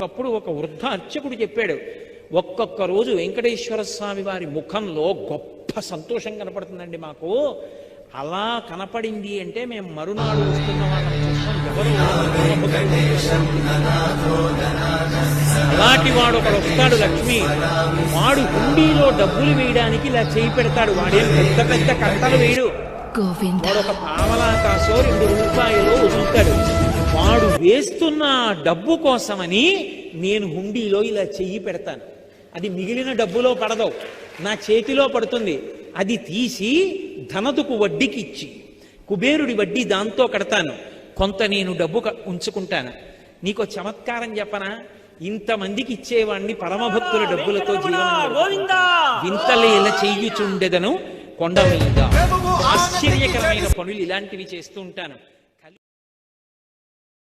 ఒకప్పుడు ఒక వృద్ధ అర్చకుడు చెప్పాడు, ఒక్కొక్క రోజు వెంకటేశ్వర స్వామి వారి ముఖంలో గొప్ప సంతోషం కనపడుతుందండి మాకు. అలా కనపడింది అంటే మేము మరునాడు వస్తున్న వాళ్ళని చూస్తాం, ఎవరు అలాంటి వాడు ఒకడు వస్తాడు లక్ష్మి, వాడు హుండీలో డబ్బులు వేయడానికి ఇలా చేయి పెడతాడు. వాడేం పెద్ద పెద్ద కట్టలు వేయడు, వాడు ఒక పావలా కాసో 2 రూపాయలు వదులుతాడు. వాడు వేస్తున్న డబ్బు కోసమని నేను హుండీలో ఇలా చెయ్యి పెడతాను. అది మిగిలిన డబ్బులో పడదు, నా చేతిలో పడుతుంది. అది తీసి ధనదుకు వడ్డీకి ఇచ్చి కుబేరుడి వడ్డీ దాంతో కడతాను, కొంత నేను డబ్బు ఉంచుకుంటాను. నీకో చమత్కారం చెప్పనా, ఇంతమందికి ఇచ్చేవాణ్ణి పరమభక్తుల డబ్బులతో వింతలేల చెయ్యుచుండెదను కొండ మీద. ఆశ్చర్యకరమైన పనులు ఇలాంటివి చేస్తూ ఉంటాను.